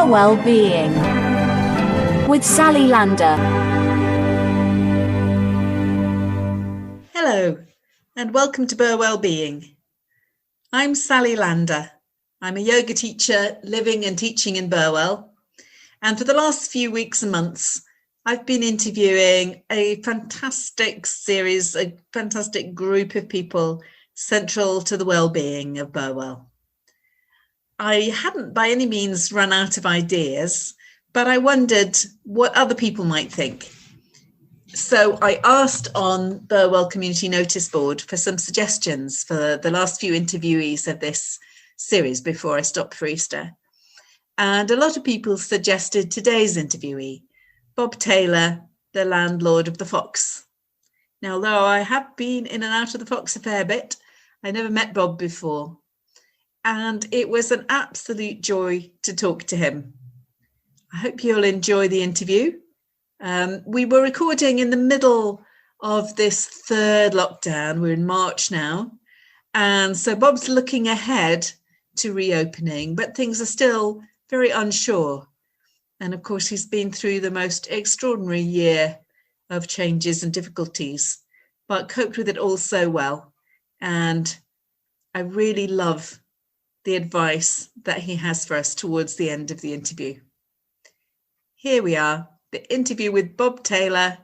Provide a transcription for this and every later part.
Burwell Being with Sally Lander. Hello, and welcome to Burwell Being. I'm Sally Lander. I'm a yoga teacher living and teaching in Burwell. And for the last few weeks and months, I've been interviewing a fantastic series, a fantastic group of people central to the well-being of Burwell. I hadn't by any means run out of ideas, but I wondered what other people might think. So I asked on Burwell Community Notice Board for some suggestions for the last few interviewees of this series before I stopped for Easter. And a lot of people suggested today's interviewee, Bob Taylor, the landlord of the Fox. Now, although I have been in and out of the Fox a fair bit, I never met Bob before. And it was an absolute joy to talk to him. I hope you'll enjoy the interview. We were recording in the middle of this third lockdown. We're in March now. And so Bob's looking ahead to reopening, but things are still very unsure. And of course, he's been through the most extraordinary year of changes and difficulties, but coped with it all so well. And I really love the advice that he has for us towards the end of the interview. Here we are, the interview with Bob Taylor,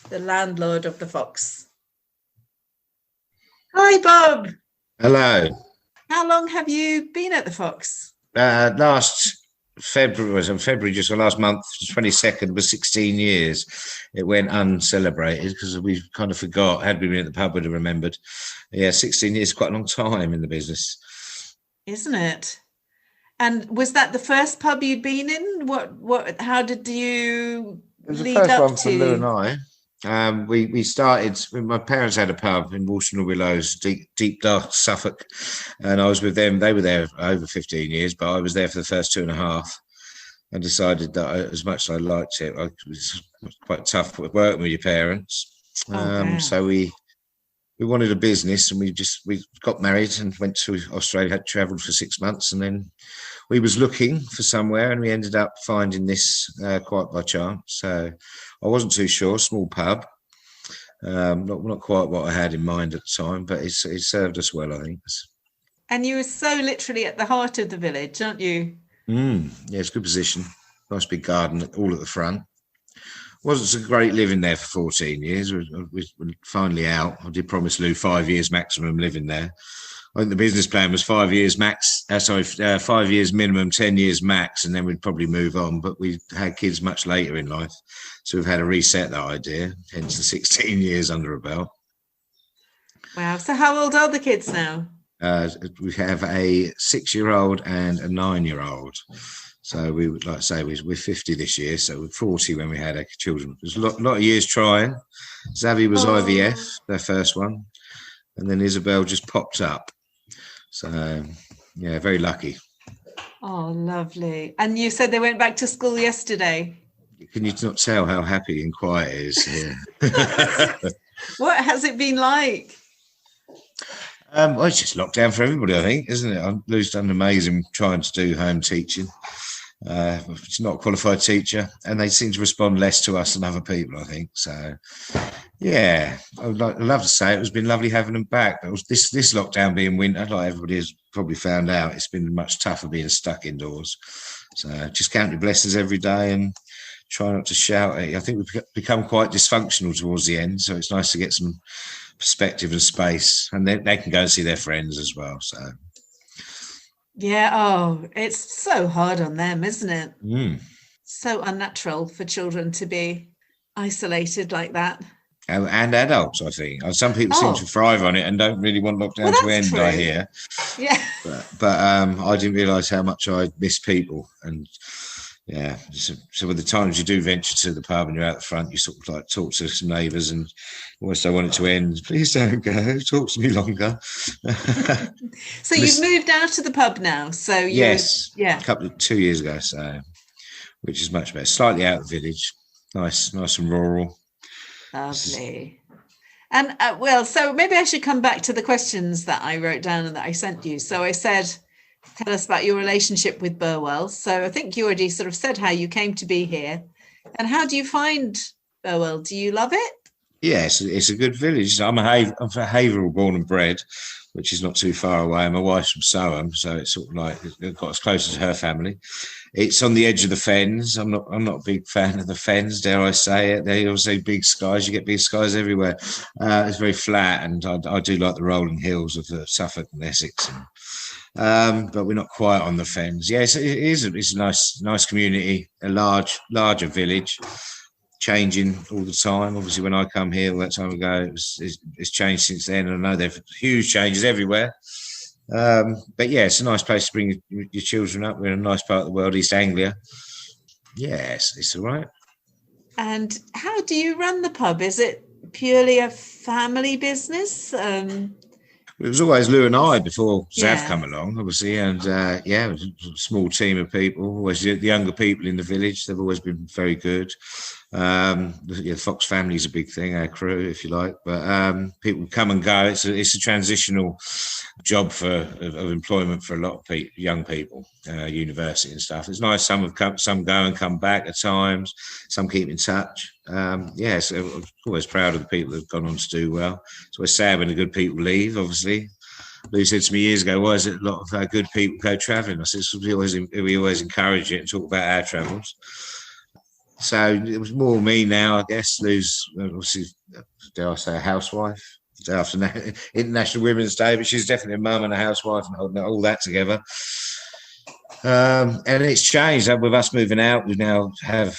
the landlord of the Fox. Hi, Bob. Hello. How long have you been at the Fox? Last February, just last month, the 22nd, was 16 years. It went uncelebrated because we kind of forgot. Had we been at the pub, we'd have remembered. Yeah, 16 years is quite a long time in the business. Isn't it? And was that the first pub you'd been in? How did you lead up to? It was the first one for Lou and I. We started, my parents had a pub in Walsall Willows, deep dark Suffolk, and I was with them. They were there over 15 years, but I was there for the first 2.5 and decided that as much as I liked it, it was quite tough working with your parents. So we wanted a business, and we got married and went to Australia, had travelled for 6 months, and then we was looking for somewhere, and we ended up finding this quite by chance. So I wasn't too sure, small pub, not quite what I had in mind at the time, but it served us well, I think. And you were so literally at the heart of the village, aren't you? Yeah, it's a good position. Nice big garden all at the front. Wasn't so great living there for 14 years. We were finally out. I did promise Lou 5 years maximum living there. I think the business plan was 5 years max. 5 years minimum, 10 years max, and then we'd probably move on. But we had kids much later in life, so we've had to reset that idea. Hence the 16 years under a belt. Wow! So how old are the kids now? We have a 6-year-old and a 9-year-old. So we would like to say we're 50 this year, so we're 40 when we had our children. There's a lot of years trying. Xavi was IVF, their first one, and then Isabel just popped up. So yeah, very lucky. Oh, lovely. And you said they went back to school yesterday. Can you not tell how happy and quiet it is here? What has it been like? Well, it's just lockdown for everybody, I think, isn't it? Lou's done amazing trying to do home teaching. She's not a qualified teacher, and they seem to respond less to us than other people, I think. So, yeah, I'd love to say it's been lovely having them back. But this lockdown being winter, like everybody has probably found out, it's been much tougher being stuck indoors. So just count your blessings every day and try not to shout at you. I think we've become quite dysfunctional towards the end, so it's nice to get some perspective and space, and they can go and see their friends as well. So yeah, it's so hard on them, isn't it? So unnatural for children to be isolated like that, and adults, I think. Some people seem to thrive on it and don't really want lockdown to end. True. I hear, yeah, but I didn't realise how much I miss people. And yeah, so with the times you do venture to the pub and you're out the front, you sort of like talk to some neighbours and almost don't want it to end. Please don't go. Talk to me longer. So you've moved out of the pub now. So yes, 2 years ago. So, which is much better. Slightly out of the village, nice and rural. Lovely. And so maybe I should come back to the questions that I wrote down and that I sent you. So I said, tell us about your relationship with Burwell. So I think you already sort of said how you came to be here. And how do you find Burwell? Do you love it? Yes, it's a good village. I'm from Haverhill born and bred, which is not too far away. My wife's from Soham, so it's sort of like it got as close as her family. It's on the edge of the fens. I'm not a big fan of the fens, dare I say it. They always say big skies. You get big skies everywhere. It's very flat, and I do like the rolling hills of Suffolk and Essex. But we're not quite on the fens. Yes, it is. It's a nice community, a larger village, changing all the time. Obviously, when I come here all that time ago, it's changed since then. And I know there's huge changes everywhere. But yeah, it's a nice place to bring your children up. We're in a nice part of the world, East Anglia. Yes, it's all right. And how do you run the pub? Is it purely a family business? It was always Lou and I before Zav come along, obviously, and it was a small team of people. Always the younger people in the village. They've always been very good. The Fox family is a big thing, our crew, if you like. But people come and go. It's a transitional job of employment for a lot of young people, university and stuff. It's nice. Some go and come back at times. Some keep in touch. I'm always proud of the people that have gone on to do well. It's always sad when the good people leave, obviously. Lou said to me years ago, why is it a lot of good people go travelling? I said, we always encourage it and talk about our travels. So it was more me now, I guess. Lou's obviously, dare I say, a housewife. After International Women's Day, but she's definitely a mum and a housewife and holding all that together. And it's changed. With us moving out, we now have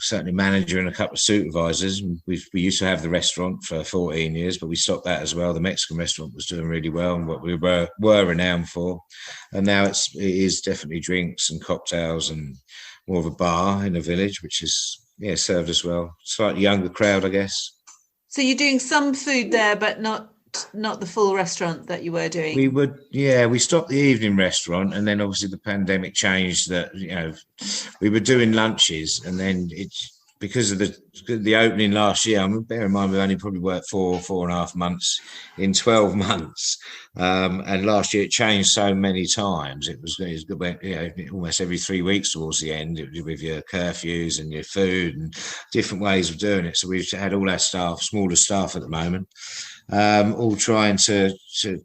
certainly a manager and a couple of supervisors. We used to have the restaurant for 14 years, but we stopped that as well. The Mexican restaurant was doing really well and what we were renowned for. And now it is definitely drinks and cocktails and more of a bar in the village, which is served as well. Slightly younger crowd, I guess. So you're doing some food there, but not the full restaurant that you were doing. We stopped the evening restaurant, and then obviously the pandemic changed that. We were doing lunches, and then it's because of the opening last year. I mean, bear in mind we only probably worked 4.5 months in 12 months, and last year it changed so many times. It was almost every 3 weeks towards the end with your curfews and your food and different ways of doing it. So we've had all our staff, smaller staff at the moment, all trying to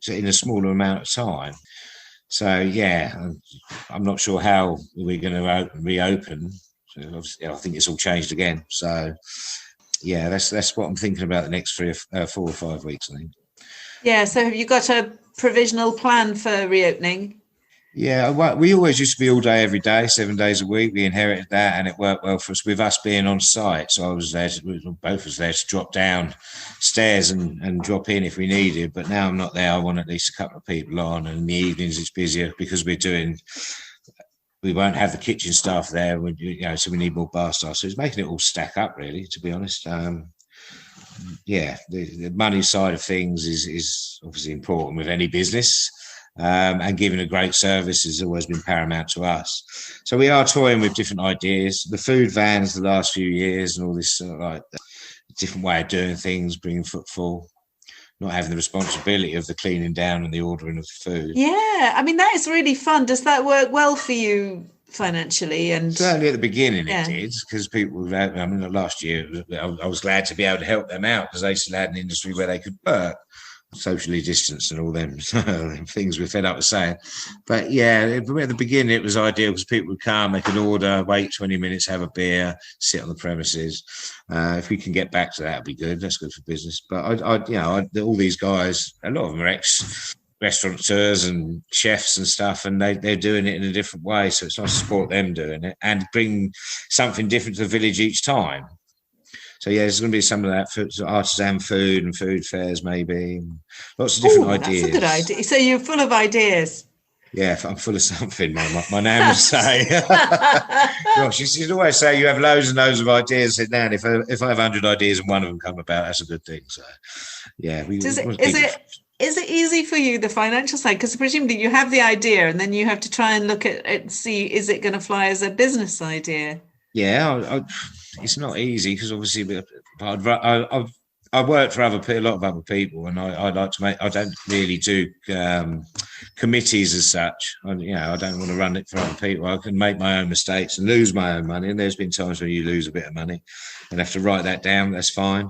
in a smaller amount of time. So I'm not sure how we're going to reopen. I think it's all changed again. So, that's what I'm thinking about the next 4 or 5 weeks, I think. Yeah, so have you got a provisional plan for reopening? Yeah, we always used to be all day, every day, 7 days a week. We inherited that and it worked well for us with us being on site. So both of us there to drop down stairs and drop in if we needed. But now I'm not there. I want at least a couple of people on. And in the evenings it's busier because we won't have the kitchen staff there, so we need more bar staff. So it's making it all stack up, really, to be honest. The money side of things is obviously important with any business. And giving a great service has always been paramount to us. So we are toying with different ideas. The food vans the last few years and all this different way of doing things, bringing footfall, not having the responsibility of the cleaning down and the ordering of the food. Yeah, I mean, that is really fun. Does that work well for you financially? And certainly at the beginning it did, because people, last year I was glad to be able to help them out because they still had an industry where they could work, socially distanced and all them things we're fed up with saying. But at the beginning it was ideal because people would come, they could order, wait 20 minutes, have a beer, sit on the premises. If we can get back to that, it'd be good. That's good for business. But all these guys, a lot of them are ex-restaurateurs and chefs and stuff, and they're doing it in a different way. So it's nice to support them doing it and bring something different to the village each time. So there's going to be some of that artisan food and food fairs, maybe lots of different ideas. That's a good idea. So you're full of ideas. Yeah, I'm full of something. My nan would say. She'd always say you have loads and loads of ideas. Sit down. If I have 100 ideas and one of them come about, that's a good thing. So is it easy for you, the financial side? Because presumably you have the idea and then you have to try and look at it and see, is it going to fly as a business idea? Yeah, it's not easy because obviously I work for a lot of other people, and I like to make. I don't really do committees as such. I don't want to run it for other people. I can make my own mistakes and lose my own money. And there's been times when you lose a bit of money and have to write that down. That's fine.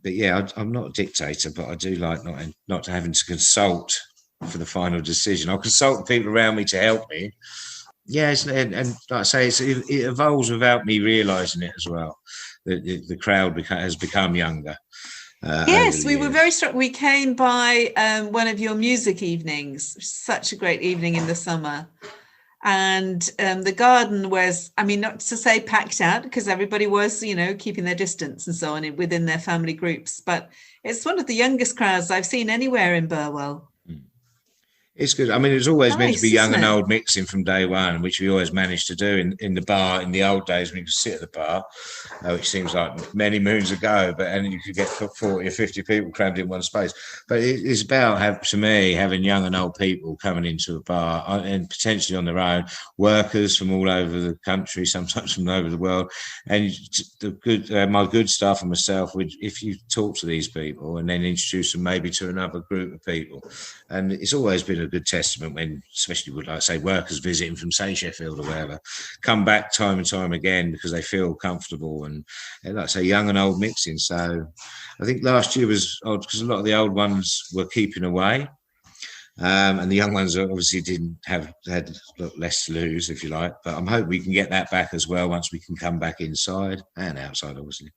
But yeah, I'm not a dictator, but I do like not having to consult for the final decision. I'll consult the people around me to help me. Yes, and like I say, it evolves without me realising it as well. The crowd has become younger. Yes, we were very struck. We came by one of your music evenings, such a great evening in the summer. And the garden was, I mean, not to say packed out, because everybody was, keeping their distance and so on within their family groups. But it's one of the youngest crowds I've seen anywhere in Burwell. It's good. I mean, it's always meant to be young and it? old mixing from day one, which we always managed to do in the bar in the old days when you could sit at the bar, which seems like many moons ago, and you could get 40 or 50 people crammed in one space. But it's about, to me, having young and old people coming into a bar and potentially on their own, workers from all over the country, sometimes from all over the world. And my good staff and myself, if you talk to these people and then introduce them maybe to another group of people, and it's always been a good testament when, especially with, like, say, workers visiting from, say, Sheffield or wherever, come back time and time again because they feel comfortable and like I say, young and old mixing. So I think last year was odd because a lot of the old ones were keeping away, and the young ones obviously had a lot less to lose, if you like. But I'm hoping we can get that back as well once we can come back inside and outside, obviously.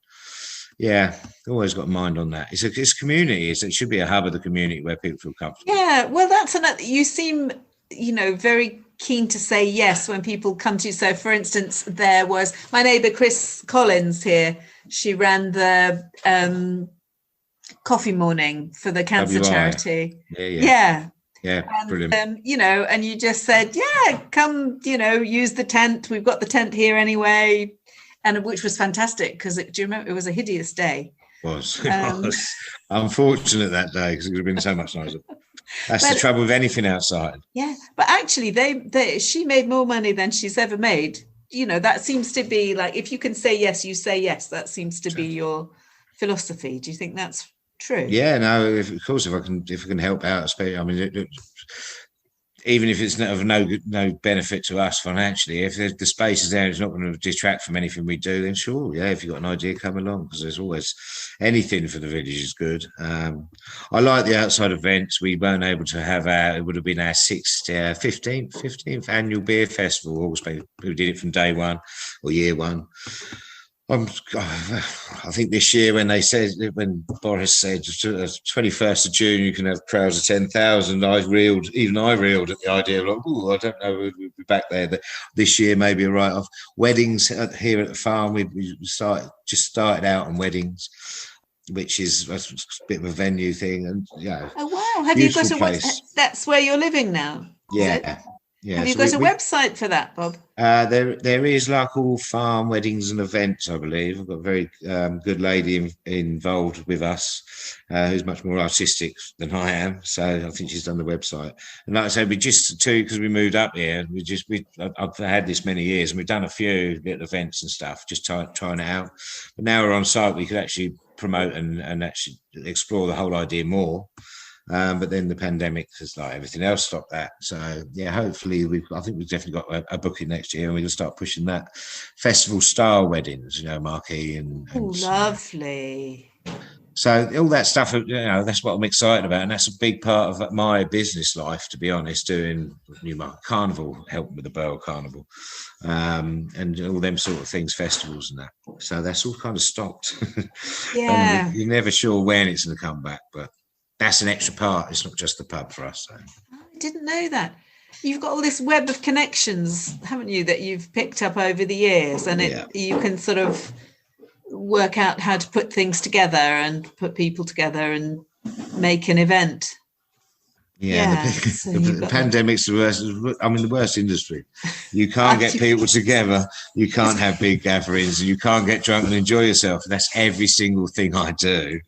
Yeah, always got a mind on that. It's community. It should be a hub of the community where people feel comfortable. Yeah, well, that's another. You seem, very keen to say yes when people come to you. So, for instance, there was my neighbour Chris Collins here. She ran the coffee morning for the cancer charity. Yeah. Yeah, and, brilliant. And you just said, yeah, come, use the tent. We've got the tent here anyway. And which was fantastic because do you remember it was a hideous day? It was unfortunate that day because it would have been so much nicer. That's the trouble with anything outside. Yeah, but actually, she made more money than she's ever made. That seems to be like, if you can say yes, you say yes. That seems to be your philosophy. Do you think that's true? Yeah, no. Of course, if I can help out, especially, I mean. Even if it's of no benefit to us financially, if the space is there, it's not going to detract from anything we do. Then sure, yeah. If you've got an idea, come along because there's always anything for the village is good. I like the outside events. We weren't able to have it would have been our 15th annual beer festival. We did it from day one or year one. I think this year when Boris said 21st of June you can have crowds of 10,000, I reeled at the idea of I don't know, we'll be back there. This year maybe a write-off. Weddings here at the farm, we started out on weddings, which is a bit of a venue thing, and Oh wow! Have you got that's where you're living now? Yeah. Yeah, have you got a website for that, Bob? There is local farm weddings and events, I believe. I've got a very good lady involved with us who's much more artistic than I am. So I think she's done the website. And like I said, because we moved up here, I've had this many years and we've done a few little events and stuff, just trying it out. But now we're on site, we could actually promote and actually explore the whole idea more. But then the pandemic has, like everything else, stopped that. So yeah, hopefully I think we've definitely got a booking next year, and we can start pushing that festival style weddings, marquee and lovely. So all that stuff, that's what I'm excited about, and that's a big part of my business life, to be honest. Doing carnival, helping with the Burwell Carnival, and all them sort of things, festivals and that. So that's all kind of stopped. Yeah, you're never sure when it's going to come back, but. That's an extra part. It's not just the pub for us. So. I didn't know that. You've got all this web of connections, haven't you, that you've picked up over the years, and you can sort of work out how to put things together and put people together and make an event. Yeah, the pandemic's the worst. I mean, the worst industry. You can't get people together. You can't have big gatherings. You can't get drunk and enjoy yourself. That's every single thing I do.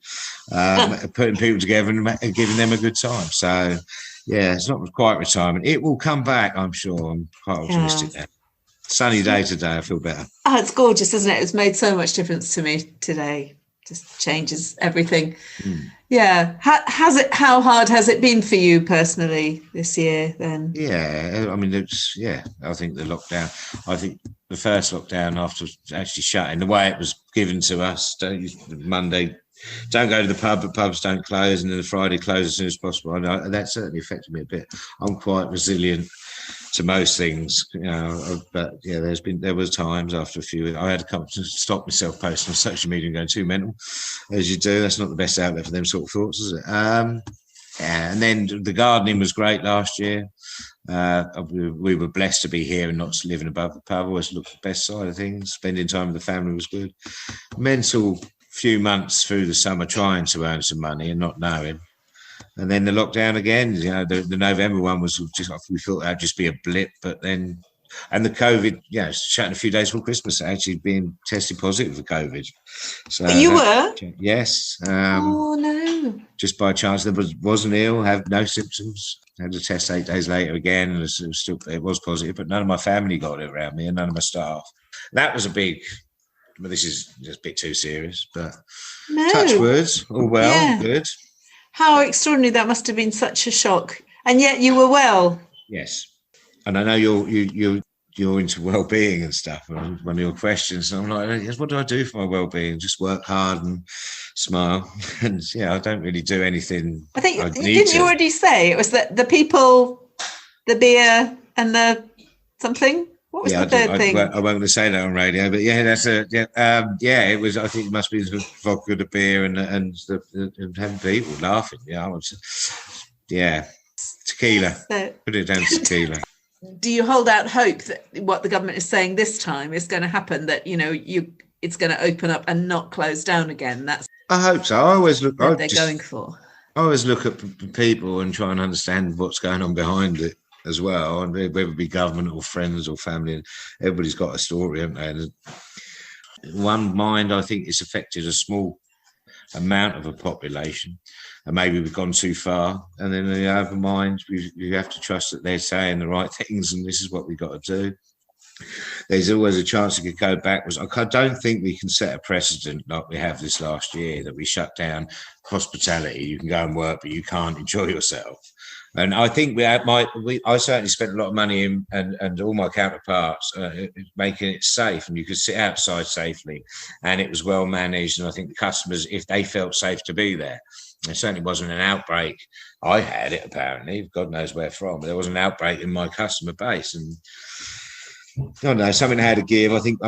Putting people together and giving them a good time. So, yeah, it's not quite retirement. It will come back, I'm sure. I'm quite optimistic there. Sunny day today. I feel better. Oh, it's gorgeous, isn't it? It's made so much difference to me today. just changes everything. Mm. Yeah. How hard has it been for you personally this year then? Yeah, I mean, I think the lockdown, I think the first lockdown after actually shutting, the way it was given to us, Monday, don't go to the pub, but pubs don't close, and then the Friday close as soon as possible. And that certainly affected me a bit. I'm quite resilient to most things, but yeah, there was times after a few, I had to come to stop myself posting on social media and going too mental, as you do. That's not the best outlet for them sort of thoughts, is it? Yeah, and then the gardening was great last year. We were blessed to be here and not living above the pub. Always looked at the best side of things. Spending time with the family was good. Mental few months through the summer trying to earn some money and not knowing. And then the lockdown again, the November one was just, we thought that'd just be a blip, but then, and the COVID, shutting a few days before Christmas, actually being tested positive for COVID. So you were? Yes. Oh no! Just by chance, wasn't ill, have no symptoms. Had to test 8 days later again, and it was positive. But none of my family got it around me, and none of my staff. That was a big. Well, this is just a bit too serious, but touch words, all well, good. How extraordinary! That must have been such a shock, and yet you were well. Yes, and I know you're into well-being and stuff. And one of your questions, and I'm like, what do I do for my well-being? Just work hard and smile. And I don't really do anything. I think didn't you already say it was the people, the beer, and the something? What was the third thing? I won't going to say that on radio, but that's it was. I think it must be the vodka, the beer, and having people laughing. Tequila. Put it down to tequila. Do you hold out hope that what the government is saying this time is going to happen? That it's going to open up and not close down again? I hope so. I always look. What they're going for. I always look at people and try and understand what's going on behind it as well, and whether it be government or friends or family, everybody's got a story, haven't they? And one mind, I think, it's affected a small amount of a population, and maybe we've gone too far. And then the other mind, you have to trust that they're saying the right things, and this is what we've got to do. There's always a chance it could go backwards. I don't think we can set a precedent like we have this last year, that we shut down hospitality. You can go and work, but you can't enjoy yourself. And I think I certainly spent a lot of money in, and all my counterparts making it safe, and you could sit outside safely, and it was well managed. And I think the customers, if they felt safe to be there, there certainly wasn't an outbreak. I had it apparently, God knows where from, but there was an outbreak in my customer base, and I don't know, something had to give. I think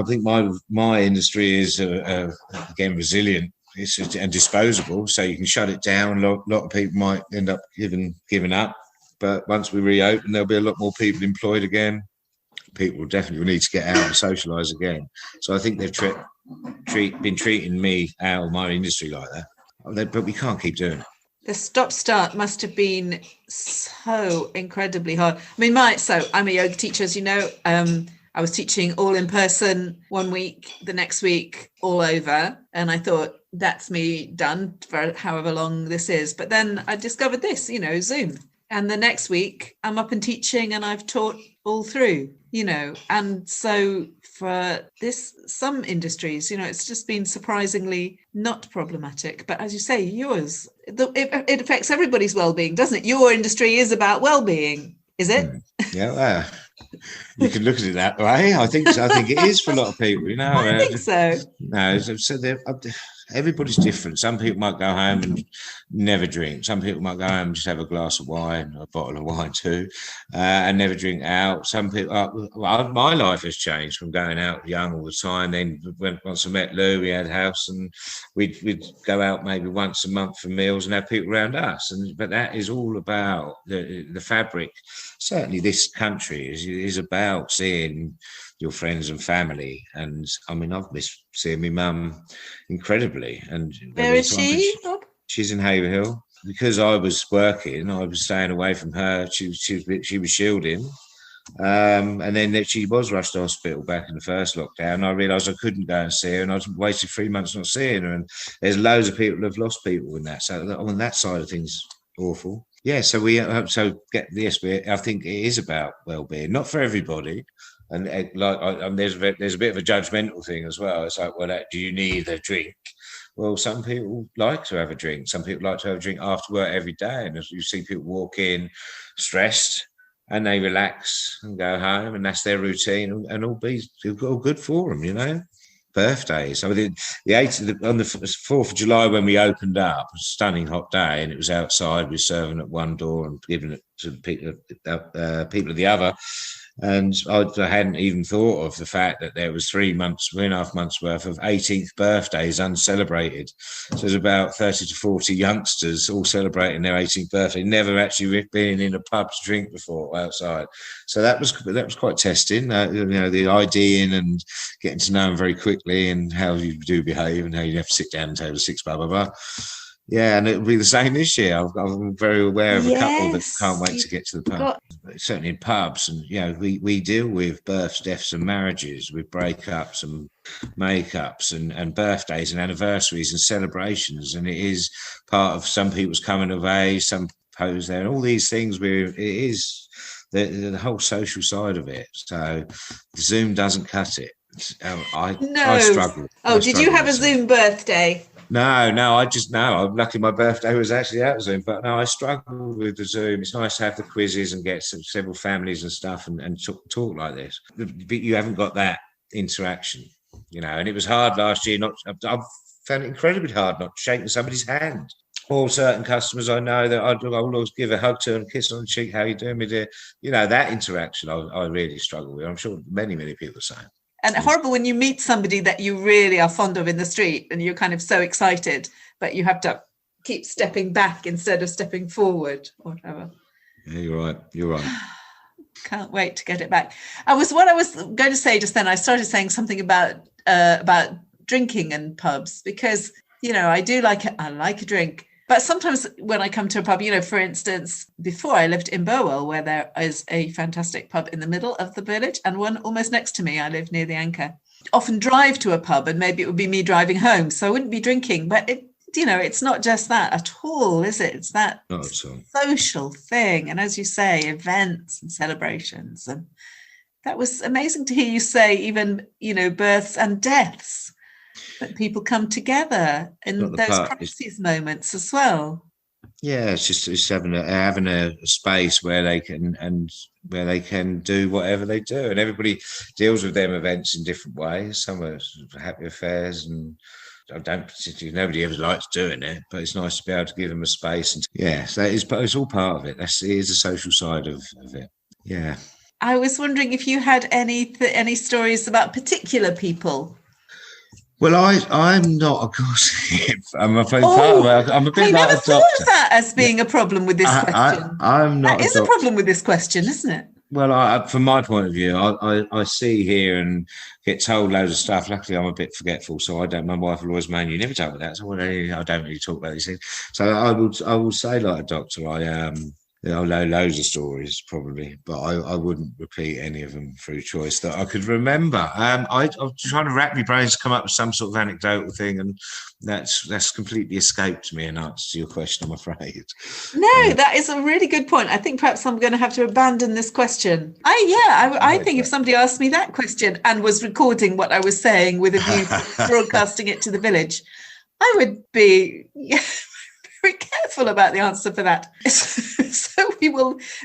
my industry is again resilient. It's and disposable, so you can shut it down. A lot of people might end up giving up, but once we reopen, there'll be a lot more people employed again. People definitely will need to get out and socialise again. So I think they've been treating me out of my industry like that, but we can't keep doing it. The stop-start must have been so incredibly hard. I mean, I'm a yoga teacher, as you know. I was teaching all in person one week, the next week all over, and I thought, that's me done for however long this is. But then I discovered this, Zoom. And the next week I'm up and teaching, and I've taught all through, and so for some industries, it's just been surprisingly not problematic. But as you say, yours, it affects everybody's well-being, doesn't it? Your industry is about well-being, is it? Yeah, you can look at it that way. I think it is for a lot of people, I think so. No, so everybody's different. Some people might go home and never drink. Some people might go home and just have a glass of wine, a bottle of wine too, and never drink out. Some people, my life has changed from going out young all the time. Then once I met Lou, we had a house, and we'd go out maybe once a month for meals and have people around us. But that is all about the fabric. Certainly, this country is about seeing your friends and family. And I mean, I've missed seeing my mum incredibly. And where is she? She's in Haverhill. Because I was working, I was staying away from her. She was shielding. And then she was rushed to hospital back in the first lockdown. I realised I couldn't go and see her, and I wasted 3 months not seeing her. And there's loads of people who have lost people in that. So on that side of things, awful. Yeah, so I think it is about well-being, not for everybody, And there's a bit of a judgmental thing as well. It's like, well, do you need a drink? Well, some people like to have a drink. Some people like to have a drink after work every day. And as you see people walk in stressed and they relax and go home, and that's their routine, and all good for them, you know. Birthdays. I mean, on the 4th of July when we opened up, it was a stunning hot day, and it was outside. We were serving at one door and giving it to people at the other. And I hadn't even thought of the fact that there was 3.5 months worth of 18th birthdays uncelebrated. So there's about 30 to 40 youngsters all celebrating their 18th birthday, never actually been in a pub to drink before outside. So that was quite testing, the IDing and getting to know them very quickly and how you do behave and how you have to sit down and table 6, blah, blah, blah. Yeah, and it'll be the same this year. I'm very aware of a couple that can't wait to get to the pub. Certainly in pubs, and we deal with births, deaths, and marriages, with breakups and makeups, and birthdays and anniversaries and celebrations, and it is part of some people's coming of age, some pose there, and all these things. It is the whole social side of it. So Zoom doesn't cut it. I struggle. Oh, did you have a Zoom birthday? No. I'm lucky my birthday was actually out of Zoom, but no, I struggle with the Zoom. It's nice to have the quizzes and get several families and stuff and talk like this. But you haven't got that interaction, and it was hard last year. I found it incredibly hard not shaking somebody's hand. All certain customers I know that I'll always give a hug to and kiss on the cheek. How you doing, my dear? That interaction I really struggle with. I'm sure many people are saying. And horrible when you meet somebody that you really are fond of in the street and you're kind of so excited, but you have to keep stepping back instead of stepping forward or whatever. Yeah, you're right. Can't wait to get it back. What I was going to say just then, I started saying something about drinking in pubs because, I do like it. I like a drink. But sometimes when I come to a pub, for instance, before I lived in Burwell, where there is a fantastic pub in the middle of the village and one almost next to me, I live near the Anchor, often drive to a pub and maybe it would be me driving home. So I wouldn't be drinking, but it's not just that at all, is it? It's that social thing. And as you say, events and celebrations. And that was amazing to hear you say even, births and deaths. That people come together in those crisis moments as well. Yeah, it's having a space where they can do whatever they do, and everybody deals with them events in different ways. Some are happy affairs, and nobody ever likes doing it, but it's nice to be able to give them a space. And so it's all part of it. It is the social side of it. Yeah. I was wondering if you had any stories about particular people. Well, I'm not a gossip. I'm a bit like a doctor. I never thought of that as being a problem with this question. I'm not. That is a problem with this question, isn't it? Well, from my point of view, I see here and get told loads of stuff. Luckily, I'm a bit forgetful, so I don't. My wife will always moan, "You never told me that." So I don't really talk about these things. So I will say, like a doctor, I know loads of stories probably, but I wouldn't repeat any of them through choice that I could remember. I was trying to rack my brains to come up with some sort of anecdotal thing, and that's completely escaped me in answer to your question, I'm afraid. No, that is a really good point. I think perhaps I'm going to have to abandon this question. I think if somebody asked me that question and was recording what I was saying with a view to broadcasting it to the village, I would be very careful about the answer for that. So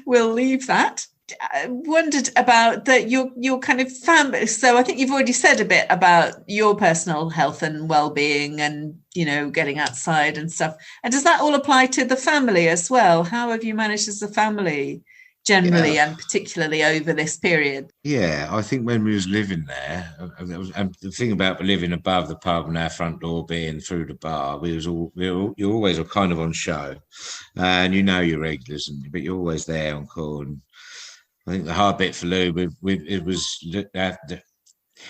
we'll leave that. I wondered about your kind of family. So I think you've already said a bit about your personal health and well-being and, getting outside and stuff. And does that all apply to the family as well? How have you managed as a family generally and particularly over this period? Yeah, I think when we was living there, and the thing about living above the pub and our front door being through the bar, you're always kind of on show, and your regulars, but you're always there on call. And I think the hard bit for Lou, it was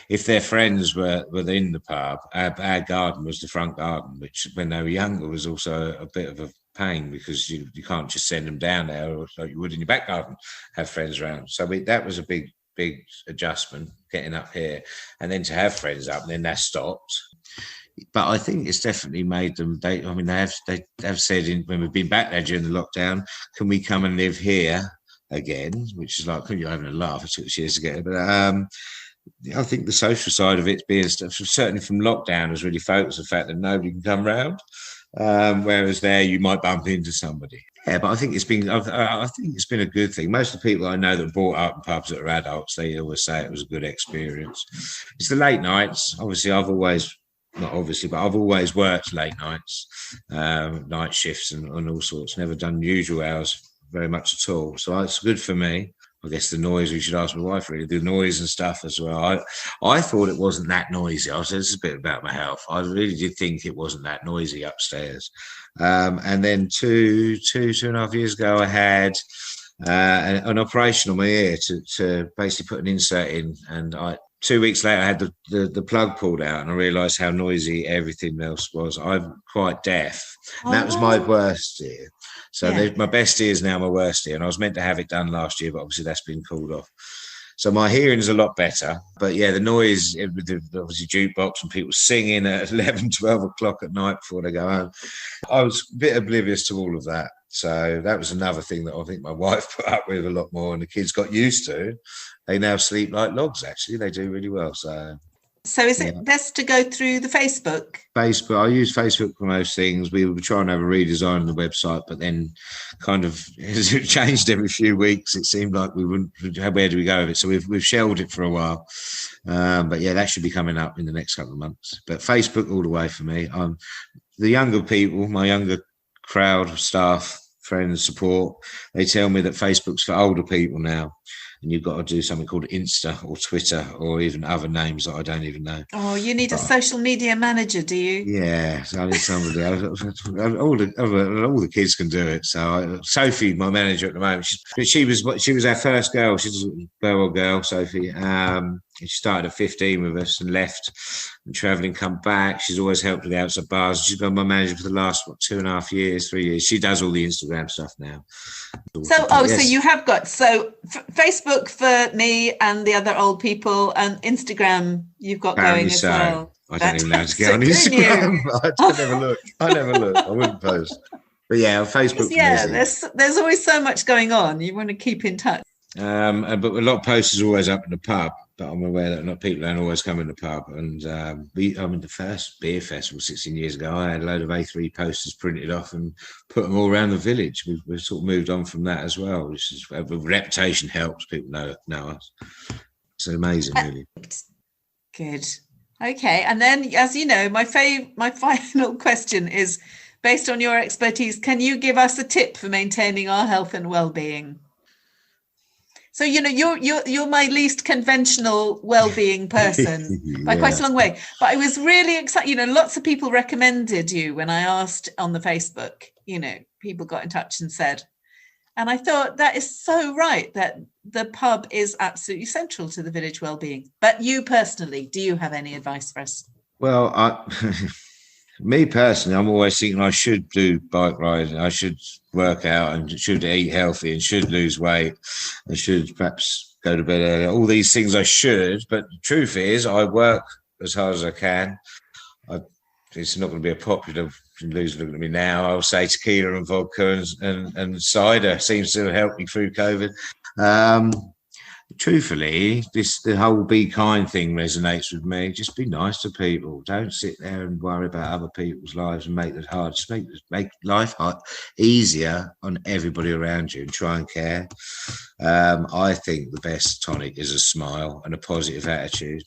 if their friends were in the pub, our garden was the front garden, which when they were younger was also a bit of a pain because you can't just send them down there or like you would in your back garden, have friends around. So that was a big adjustment getting up here, and then to have friends up, and then that stopped. But I think it's definitely made them. They have said when we've been back there during the lockdown, can we come and live here again, which is like you're having a laugh. It took us years to get it, but I think the social side of it being certainly from lockdown has really focused on the fact that nobody can come round. Whereas there you might bump into somebody. Yeah, but I think it's been a good thing. Most of the people I know that brought up in pubs that are adults, they always say it was a good experience. It's the late nights. Obviously, I've always worked late nights, night shifts and all sorts. Never done usual hours very much at all. So it's good for me. I guess the noise, we should ask my wife really, the noise and stuff as well. I thought it wasn't that noisy. This is a bit about my health. I really did think it wasn't that noisy upstairs. And then two and a half years ago, I had an operation on my ear to basically put an insert in. And 2 weeks later, I had the plug pulled out and I realised how noisy everything else was. I'm quite deaf. And that was my worst ear. So my best ear is now my worst ear. And I was meant to have it done last year, but obviously that's been called off. So my hearing is a lot better. But yeah, the noise, obviously jukebox and people singing at 11, 12 o'clock at night before they go home. I was a bit oblivious to all of that. So that was another thing that I think my wife put up with a lot more and the kids got used to. They now sleep like logs, actually. They do really well. So is it best to go through the Facebook? Facebook. I use Facebook for most things. We were trying to have a redesign of the website, but then kind of it changed every few weeks. It seemed like we wouldn't. Where do we go with it? So we've shelved it for a while. But yeah, that should be coming up in the next couple of months. But Facebook all the way for me. The younger people, my younger crowd of staff, friends, support, they tell me that Facebook's for older people now. And you've got to do something called Insta or Twitter or even other names that I don't even know. Oh, you need a social media manager, do you? Yeah, so I need somebody. All the kids can do it. So Sophie, my manager at the moment, she was our first girl. She's a Burwell girl, Sophie. She started at 15 with us and left and travelling, come back. She's always helped with the outside bars. She's been my manager for the last 2.5 years, 3 years. She does all the Instagram stuff now. So you have got Facebook for me and the other old people, and Instagram you've got going as well. I don't even know how to get on Instagram. I never look. I wouldn't post. But yeah, Facebook. Yeah, there's always so much going on. You want to keep in touch. But a lot of posters are always up in the pub. But I'm aware that people don't always come in the pub. And the first beer festival 16 years ago, I had a load of A3 posters printed off and put them all around the village. We've sort of moved on from that as well, which is reputation helps. People know us. It's amazing, really. Good. Okay. And then, as you know, my final question is, based on your expertise, can you give us a tip for maintaining our health and well-being? So, you're my least conventional well-being person by quite a long way. But I was really excited. Lots of people recommended you when I asked on the Facebook. People got in touch and said, and I thought that is so right, that the pub is absolutely central to the village well-being. But you personally, do you have any advice for us? Well, me personally, I'm always thinking I should do bike riding, I should work out and should eat healthy and should lose weight and should perhaps go to bed earlier. All these things I should, but the truth is I work as hard as I can. It's not going to be a popular, Lou's looking at me now, I'll say tequila and vodka and cider seems to have helped me through COVID. Truthfully, the whole be kind thing resonates with me. Just be nice to people. Don't sit there and worry about other people's lives and make it hard. Just make life easier on everybody around you and try and care. I think the best tonic is a smile and a positive attitude.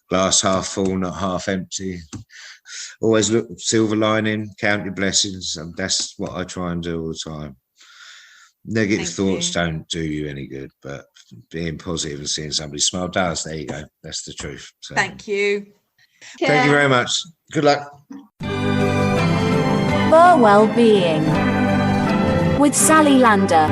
Glass half full, not half empty. Always look silver lining, count your blessings. And that's what I try and do all the time. Negative thoughts don't do you any good, but being positive and seeing somebody smile does. There you go. That's the truth. So, thank you. Thank you very much. Good luck. Burwell Being with Sally Lander.